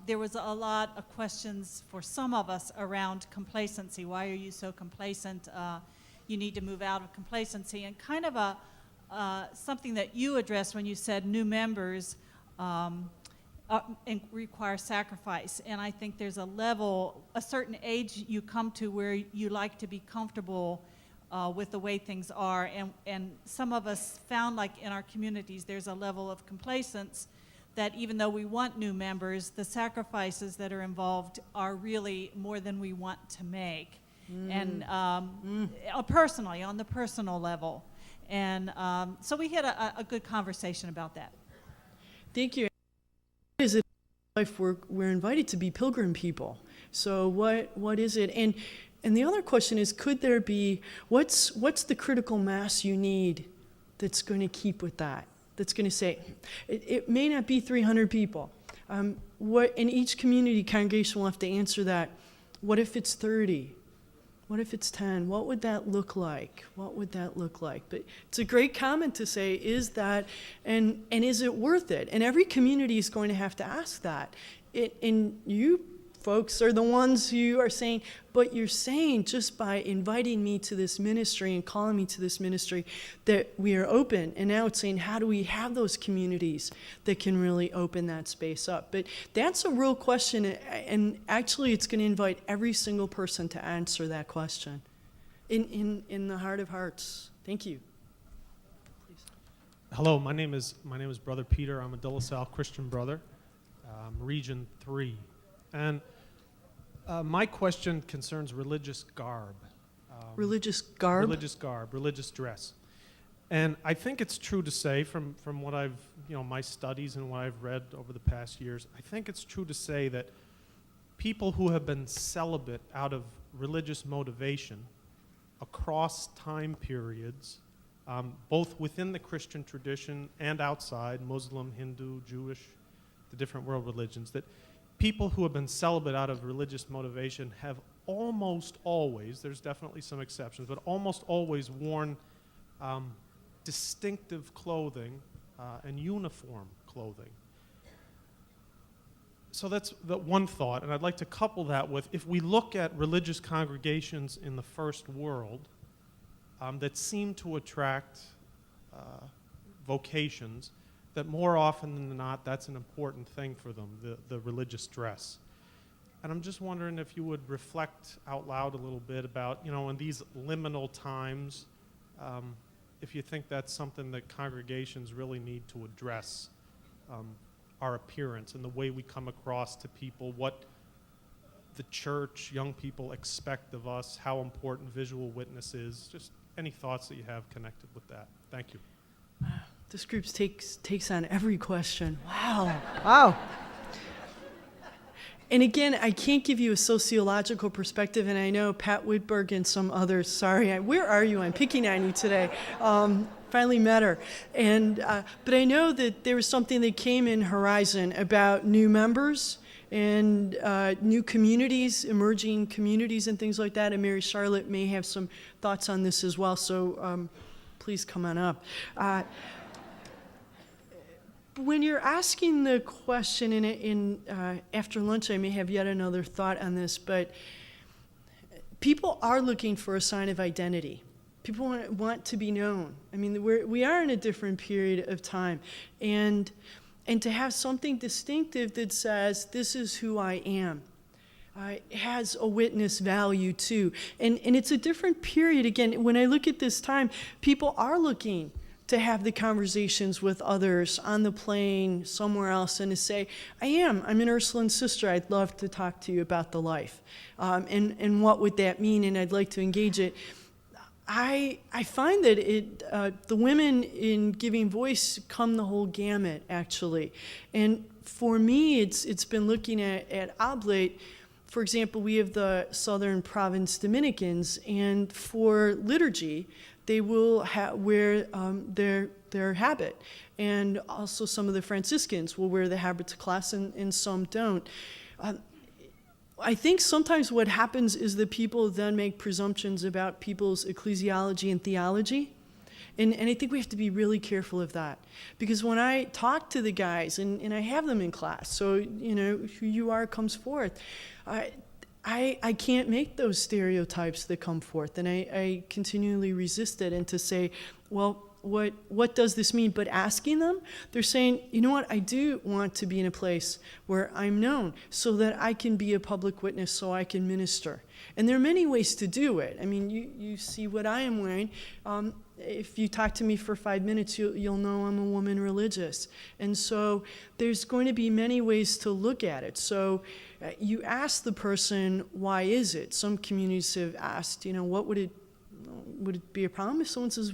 there was a lot of questions for some of us around complacency. Why are you so complacent? You need to move out of complacency. And kind of something that you addressed when you said new members and require sacrifice. And I think there's a certain age you come to where you like to be comfortable with the way things are. And some of us found, like in our communities, there's a level of complacence that even though we want new members, the sacrifices that are involved are really more than we want to make. And personally, on the personal level. And so we had a good conversation about that. Thank you. Is it life we're invited to be pilgrim people? So what is it? And the other question is, could there be, what's the critical mass you need that's going to keep with that? That's going to say, it may not be 300 people. What in each community congregation will have to answer that. What if it's 30? What if it's 10? What would that look like? What would that look like? But it's a great comment to say, is that, and is it worth it? And every community is going to have to ask that. And you folks are the ones who are saying, but you're saying just by inviting me to this ministry and calling me to this ministry that we are open. And now it's saying, how do we have those communities that can really open that space up? But that's a real question, and actually it's going to invite every single person to answer that question in the heart of hearts. Thank you. Please. Hello, my name is Brother Peter. I'm a De La Salle Christian brother, Region 3. And my question concerns religious garb. Religious garb? Religious garb, religious dress. And I think it's true to say from what I've, my studies and what I've read over the past years, I think it's true to say that people who have been celibate out of religious motivation across time periods, both within the Christian tradition and outside, Muslim, Hindu, Jewish, the different world religions, that people who have been celibate out of religious motivation have almost always, there's definitely some exceptions, but almost always worn distinctive clothing and uniform clothing. So that's the one thought, and I'd like to couple that with, if we look at religious congregations in the first world that seem to attract vocations, that more often than not, that's an important thing for them, the religious dress. And I'm just wondering if you would reflect out loud a little bit about, in these liminal times, if you think that's something that congregations really need to address, our appearance and the way we come across to people, what the church, young people expect of us, how important visual witness is. Just any thoughts that you have connected with that. Thank you. This group takes on every question. Wow. Wow. And again, I can't give you a sociological perspective, and I know Pat Whitberg and some others, sorry, where are you? I'm picking on you today. Finally met her. And, but I know that there was something that came in Horizon about new members and new communities, emerging communities and things like that, and Mary Charlotte may have some thoughts on this as well, so please come on up. When you're asking the question, after lunch I may have yet another thought on this, but people are looking for a sign of identity. People want to be known. I mean, we are in a different period of time, and to have something distinctive that says, this is who I am, has a witness value too. And it's a different period. Again, when I look at this time, people are looking to have the conversations with others on the plane, somewhere else, and to say, I'm an Ursuline sister, I'd love to talk to you about the life. And what would that mean, and I'd like to engage it. I find that the women in giving voice come the whole gamut, actually. And for me, it's been looking at Oblate. For example, we have the Southern Province Dominicans, and for liturgy, they will wear their habit. And also some of the Franciscans will wear the habit to class, and some don't. I think sometimes what happens is that people then make presumptions about people's ecclesiology and theology. And I think we have to be really careful of that. Because when I talk to the guys, and I have them in class, so who you are comes forth, I can't make those stereotypes that come forth, and I continually resist it. And to say, well, what does this mean? But asking them, they're saying, you know what, I do want to be in a place where I'm known so that I can be a public witness, so I can minister. And there are many ways to do it. I mean, you see what I am wearing. If you talk to me for 5 minutes, you'll know I'm a woman religious. And so there's going to be many ways to look at it. So you ask the person, why is it? Some communities have asked, what would it be a problem if someone says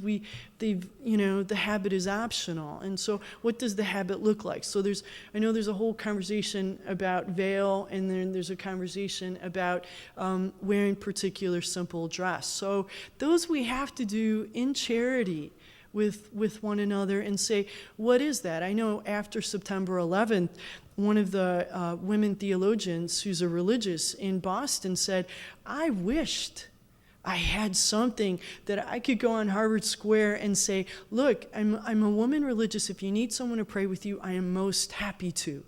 the habit is optional? And so what does the habit look like? So I know there's a whole conversation about veil, and then there's a conversation about wearing particular simple dress. So those we have to do in charity with one another and say, what is that? I know after September 11th, one of the women theologians who's a religious in Boston said, I wished I had something that I could go on Harvard Square and say, look, I'm a woman religious. If you need someone to pray with you, I am most happy to.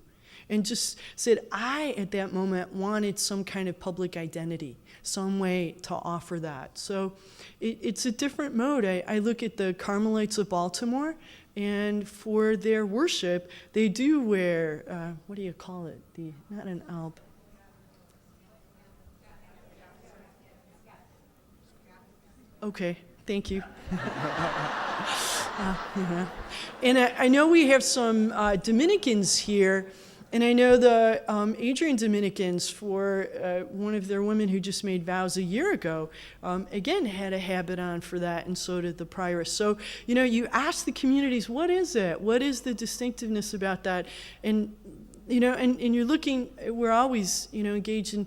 And just said, I, at that moment, wanted some kind of public identity, some way to offer that. So it's a different mode. I look at the Carmelites of Baltimore, and for their worship, they do wear, what do you call it? Not an alb. Okay, thank you. And I know we have some Dominicans here, And I know the Adrian Dominicans, for one of their women who just made vows a year ago, again, had a habit on for that, and so did the prioress. So, you ask the communities, what is it? What is the distinctiveness about that? And, and you're looking, we're always, engaged in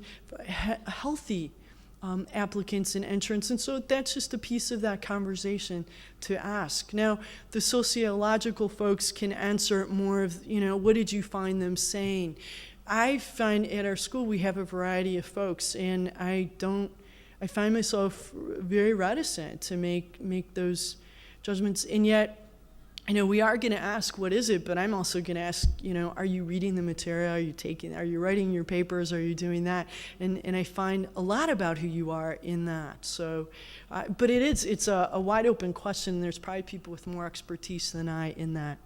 healthy applicants and entrants, and so that's just a piece of that conversation to ask. Now, the sociological folks can answer more of, what did you find them saying? I find at our school we have a variety of folks, and I find myself very reticent to make those judgments, and yet, we are going to ask, what is it? But I'm also going to ask, are you reading the material? Are you writing your papers? Are you doing that? And I find a lot about who you are in that. So, but it's a wide open question. There's probably people with more expertise than I in that.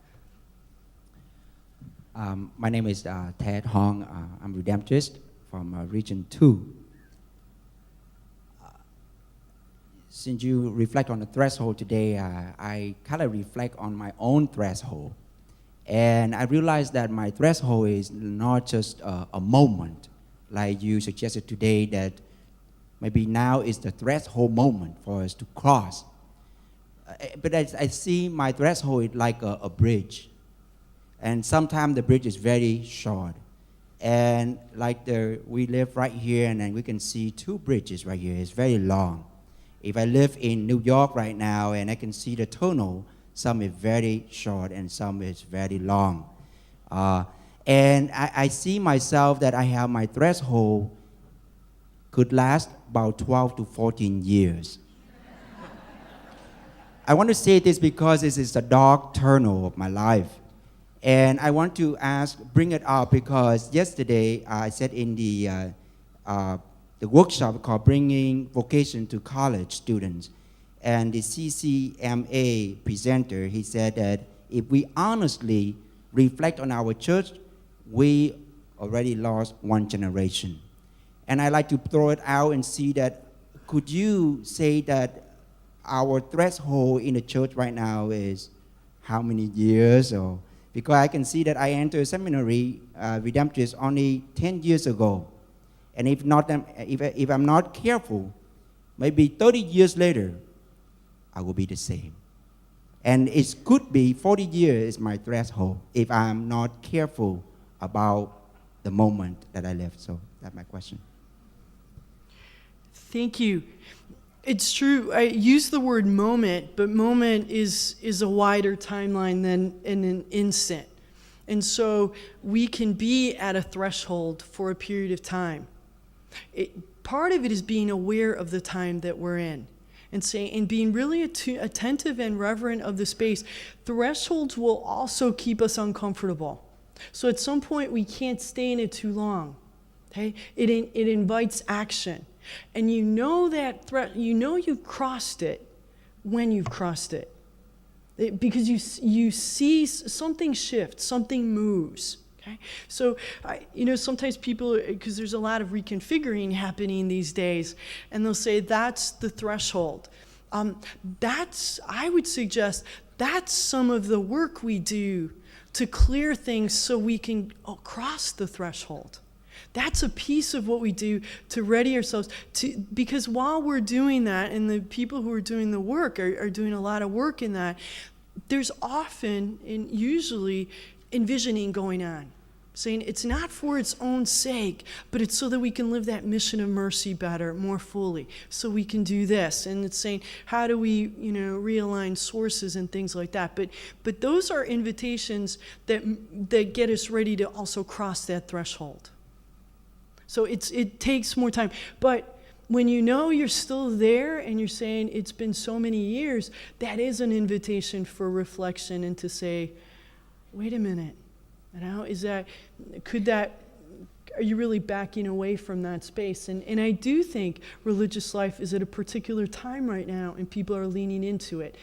My name is Ted Hong. I'm Redemptorist from Region 2. Since you reflect on the threshold today, I kind of reflect on my own threshold. And I realized that my threshold is not just a moment, like you suggested today, that maybe now is the threshold moment for us to cross. But I see my threshold like a bridge. And sometimes the bridge is very short. And like we live right here, and then we can see two bridges right here. It's very long. If I live in New York right now and I can see the tunnel, some is very short and some is very long. And I see myself that I have my threshold could last about 12 to 14 years. I want to say this because this is the dark tunnel of my life. And I want to bring it up because yesterday I said in the workshop called Bringing Vocation to College Students. And the CCMA presenter, he said that if we honestly reflect on our church, we already lost one generation. And I like to throw it out and see that, could you say that our threshold in the church right now is how many years? Or because I can see that I entered seminary, Redemptorist, only 10 years ago. And if I'm not careful, maybe 30 years later, I will be the same. And it could be 40 years is my threshold if I'm not careful about the moment that I live. So that's my question. Thank you. It's true. I use the word moment, but moment is a wider timeline than in an instant. And so we can be at a threshold for a period of time. Part of it is being aware of the time that we're in and being really attentive and reverent of the space. Thresholds will also keep us uncomfortable. So at some point we can't stay in it too long. Okay? It invites action. And you've crossed it when you've crossed it. Because you see something shifts, something moves. Okay? So, sometimes people, because there's a lot of reconfiguring happening these days, and they'll say that's the threshold. I would suggest that's some of the work we do to clear things so we can cross the threshold. That's a piece of what we do to ready ourselves because while we're doing that, and the people who are doing the work are doing a lot of work in that, there's often and usually envisioning going on, saying it's not for its own sake, but it's so that we can live that mission of mercy better, more fully, so we can do this. And it's saying, how do we, realign sources and things like that. But those are invitations that get us ready to also cross that threshold. So it takes more time. But when you're still there and you're saying it's been so many years, that is an invitation for reflection and to say, wait a minute, are you really backing away from that space? And I do think religious life is at a particular time right now, and people are leaning into it.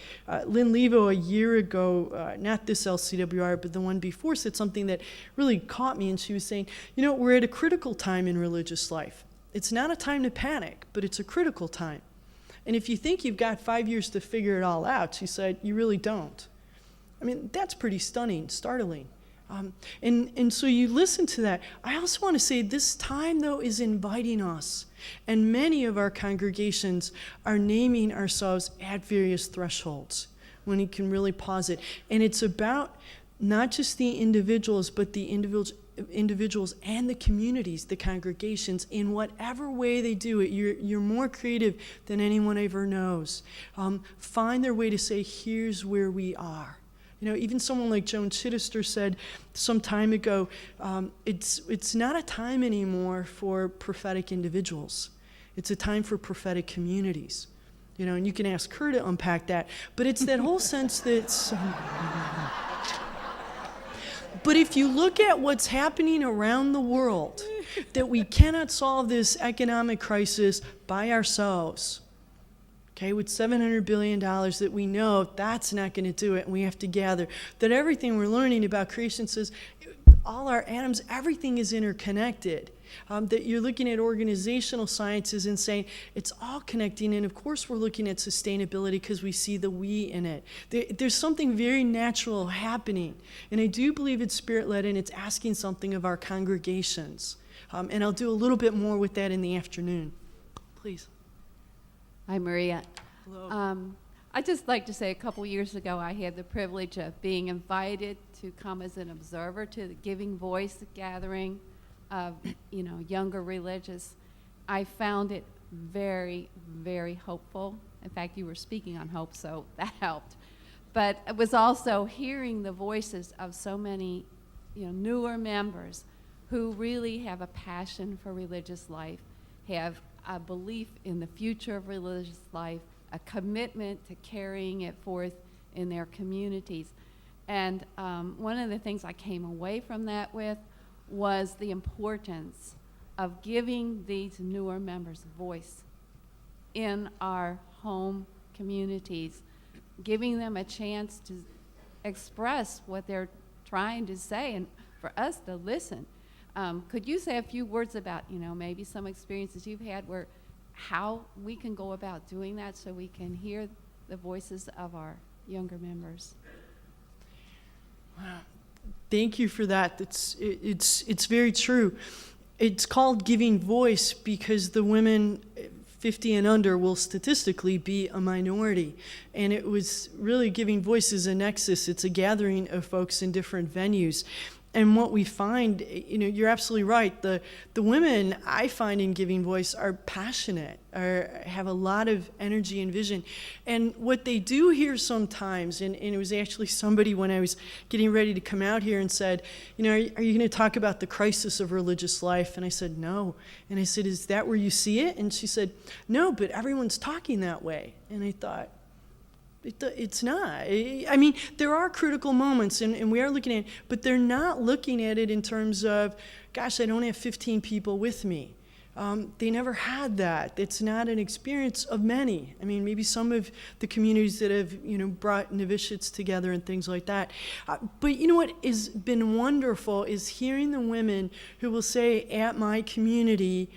Lynn Levo, a year ago, not this LCWR, but the one before, said something that really caught me, and she was saying, we're at a critical time in religious life. It's not a time to panic, but it's a critical time. And if you think you've got 5 years to figure it all out, she said, you really don't. I mean, that's pretty stunning, startling. And so you listen to that. I also want to say this time, though, is inviting us. And many of our congregations are naming ourselves at various thresholds when you can really pause it. And it's about not just the individuals, but the individuals and the communities, the congregations, in whatever way they do it. You're more creative than anyone ever knows. Find their way to say, here's where we are. You know, even someone like Joan Chittister said some time ago, it's not a time anymore for prophetic individuals. It's a time for prophetic communities. You know, and you can ask her to unpack that. But it's that whole sense that... But if you look at what's happening around the world, that we cannot solve this economic crisis by ourselves. Okay, with $700 billion that we know that's not going to do it, and we have to gather. That everything we're learning about creation says all our atoms, everything is interconnected. That you're looking at organizational sciences and saying it's all connecting, and of course we're looking at sustainability because we see the we in it. There's something very natural happening, and I do believe it's spirit-led, and it's asking something of our congregations. And I'll do a little bit more with that in the afternoon. Please. Hi, Maria. Hello. I'd just like to say a couple years ago I had the privilege of being invited to come as an observer to the Giving Voice gathering of, younger religious. I found it very, very hopeful. In fact, you were speaking on hope, so that helped. But it was also hearing the voices of so many, newer members who really have a passion for religious life, have a belief in the future of religious life, a commitment to carrying it forth in their communities. And one of the things I came away from that with was the importance of giving these newer members a voice in our home communities, giving them a chance to express what they're trying to say and for us to listen. Could you say a few words about, maybe some experiences you've had where how we can go about doing that so we can hear the voices of our younger members? Wow. Thank you for that. It's very true. It's called Giving Voice because the women 50 and under will statistically be a minority. And it was really Giving Voice is a nexus. It's a gathering of folks in different venues. And what we find, you're absolutely right. The women I find in Giving Voice are passionate, have a lot of energy and vision. And what they do here sometimes, and it was actually somebody when I was getting ready to come out here and said, are you going to talk about the crisis of religious life? And I said, no. And I said, is that where you see it? And she said, no, but everyone's talking that way. And I thought, it's not. I mean, there are critical moments, and we are looking at it, but they're not looking at it in terms of, gosh, I don't have 15 people with me. They never had that. It's not an experience of many. I mean, maybe some of the communities that have, brought novitiates together and things like that. But you know what has been wonderful is hearing the women who will say, at my community,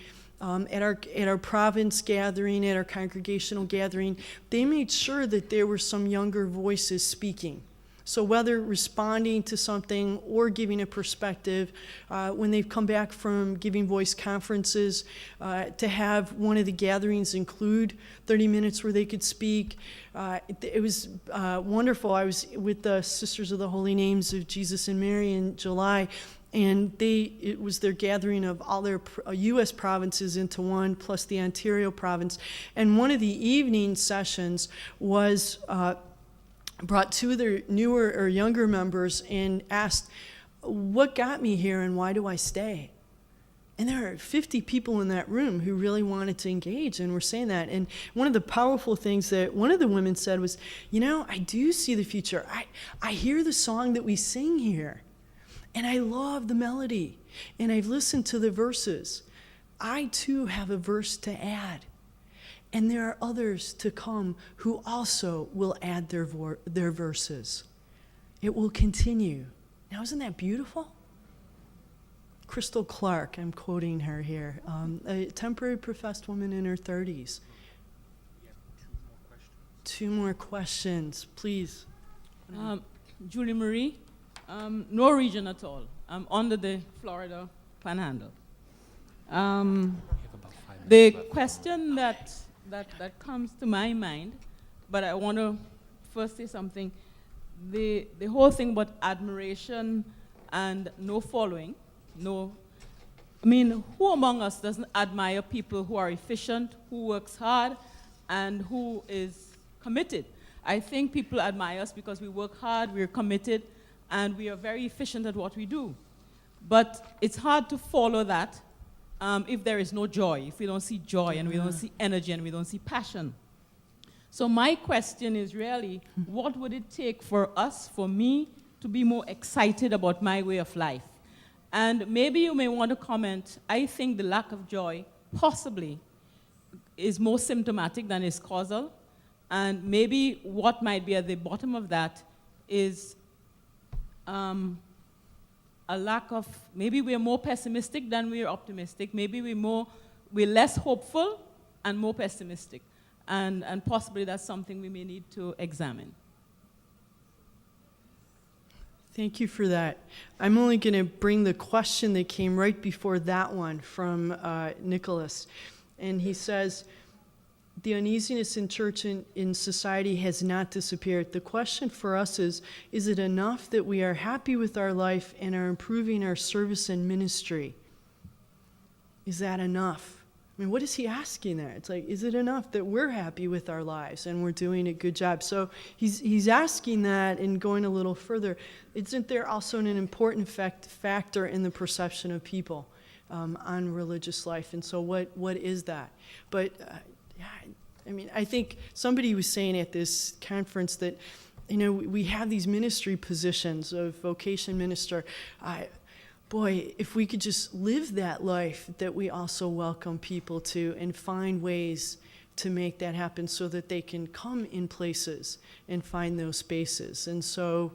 at our province gathering, at our congregational gathering, they made sure that there were some younger voices speaking. So whether responding to something or giving a perspective, when they've come back from Giving Voice conferences, to have one of the gatherings include 30 minutes where they could speak. It was wonderful. I was with the Sisters of the Holy Names of Jesus and Mary in July, and it was their gathering of all their U.S. provinces into one, plus the Ontario province. And one of the evening sessions was brought two of their newer or younger members and asked, what got me here and why do I stay? And there are 50 people in that room who really wanted to engage and were saying that. And one of the powerful things that one of the women said was, I do see the future. I hear the song that we sing here. And I love the melody, and I've listened to the verses. I, too, have a verse to add. And there are others to come who also will add their verses. It will continue. Now, isn't that beautiful? Crystal Clark, I'm quoting her here, a temporary professed woman in her 30s. Two more questions, please. Julie Marie. No region at all. I'm under the Florida Panhandle. The question that comes to my mind, but I want to first say something. The whole thing about admiration and no following, I mean, who among us doesn't admire people who are efficient, who works hard, and who is committed? I think people admire us because we work hard, we're committed, and we are very efficient at what we do. But it's hard to follow that if there is no joy, if we don't see joy, and we don't see energy, and we don't see passion. So my question is really, what would it take for us, for me, to be more excited about my way of life? And maybe you may want to comment, I think the lack of joy possibly is more symptomatic than is causal. And maybe what might be at the bottom of that is a lack of, maybe we're more pessimistic than we're optimistic. Maybe we're less hopeful and more pessimistic. And possibly that's something we may need to examine. Thank you for that. I'm only going to bring the question that came right before that one from Nicholas. And he says, the uneasiness in church and in society has not disappeared. The question for us is it enough that we are happy with our life and are improving our service and ministry? Is that enough? I mean, what is he asking there? It's like, is it enough that we're happy with our lives and we're doing a good job? So he's asking that and going a little further. Isn't there also an important factor in the perception of people on religious life? And so what is that? But yeah, I mean, I think somebody was saying at this conference that, we have these ministry positions of vocation minister. Boy, if we could just live that life that we also welcome people to and find ways to make that happen so that they can come in places and find those spaces. And so,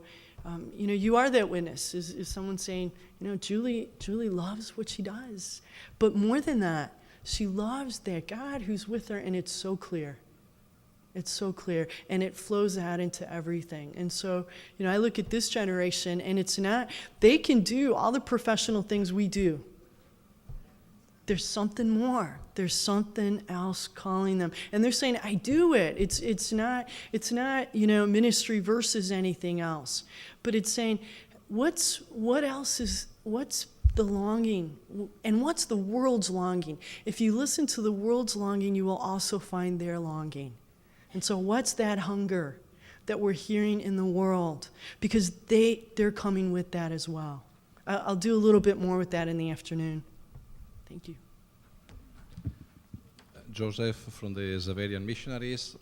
you are that witness. Is someone saying, Julie loves what she does. But more than that, she loves that God who's with her, and it's so clear. It's so clear, and it flows out into everything. And so, I look at this generation, and it's not, they can do all the professional things we do. There's something more. There's something else calling them. And they're saying, I do it. It's not, ministry versus anything else. But it's saying, what's the longing, and what's the world's longing? If you listen to the world's longing, you will also find their longing. And so what's that hunger that we're hearing in the world? Because they're coming with that as well. I'll do a little bit more with that in the afternoon. Thank you. Joseph from the Zaverian Missionaries,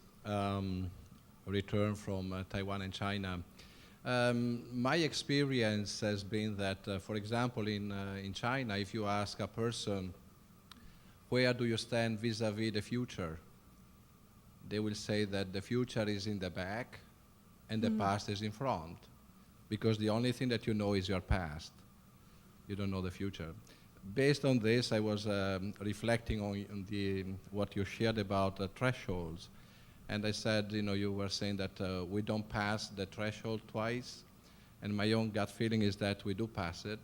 returned from Taiwan and China. My experience has been that, for example, in China, if you ask a person, where do you stand vis-a-vis the future? They will say that the future is in the back and the past is in front, because the only thing that you know is your past. You don't know the future. Based on this, I was reflecting on what you shared about thresholds. And I said, you were saying that we don't pass the threshold twice. And my own gut feeling is that we do pass it.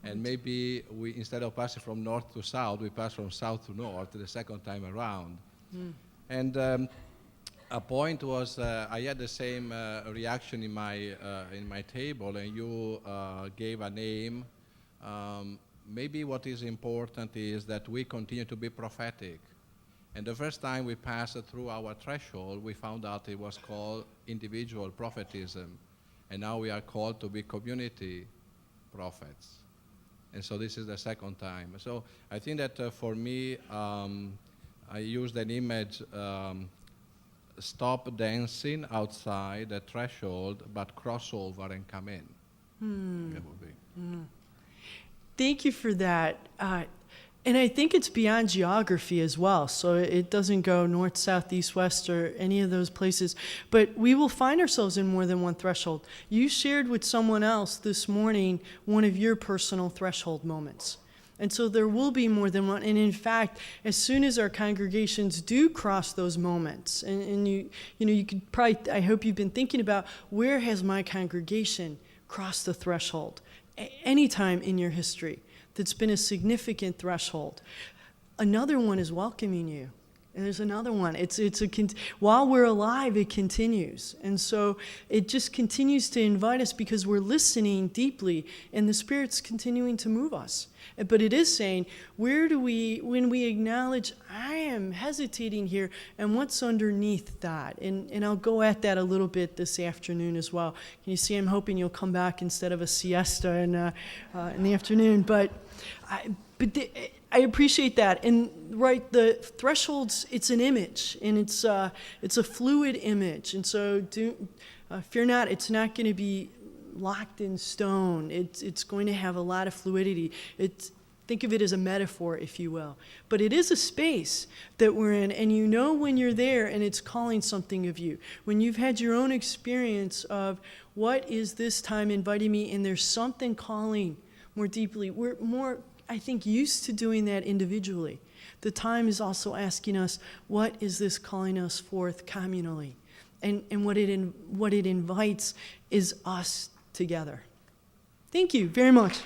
And maybe we, instead of passing from north to south, we pass from south to north the second time around. And a point was, I had the same reaction in my table, and you gave a name. Maybe what is important is that we continue to be prophetic. And the first time we passed through our threshold, we found out it was called individual prophetism. And now we are called to be community prophets. And so this is the second time. So I think that for me, I used an image, stop dancing outside the threshold, but cross over and come in. That would be. Thank you for that. And I think it's beyond geography as well. So it doesn't go north, south, east, west, or any of those places. But we will find ourselves in more than one threshold. You shared with someone else this morning one of your personal threshold moments. And so there will be more than one. And in fact, as soon as our congregations do cross those moments, and you could probably, I hope you've been thinking about, where has my congregation crossed the threshold. Any time in your history that's been a significant threshold. Another one is welcoming you. And there's another one. While we're alive, it continues. And so it just continues to invite us because we're listening deeply and the Spirit's continuing to move us. But it is saying, when we acknowledge, I am hesitating here, and what's underneath that? And I'll go at that a little bit this afternoon as well. Can you see, I'm hoping you'll come back instead of a siesta in the afternoon. But I appreciate that. And right, the thresholds, it's an image, and it's a fluid image. And so fear not, it's not going to be locked in stone. It's going to have a lot of fluidity. Think of it as a metaphor, if you will. But it is a space that we're in, and you know when you're there and it's calling something of you. When you've had your own experience of what is this time inviting me, and there's something calling more deeply. We're more, I think, used to doing that individually. The time is also asking us, what is this calling us forth communally? And what it invites is us together. Thank you very much.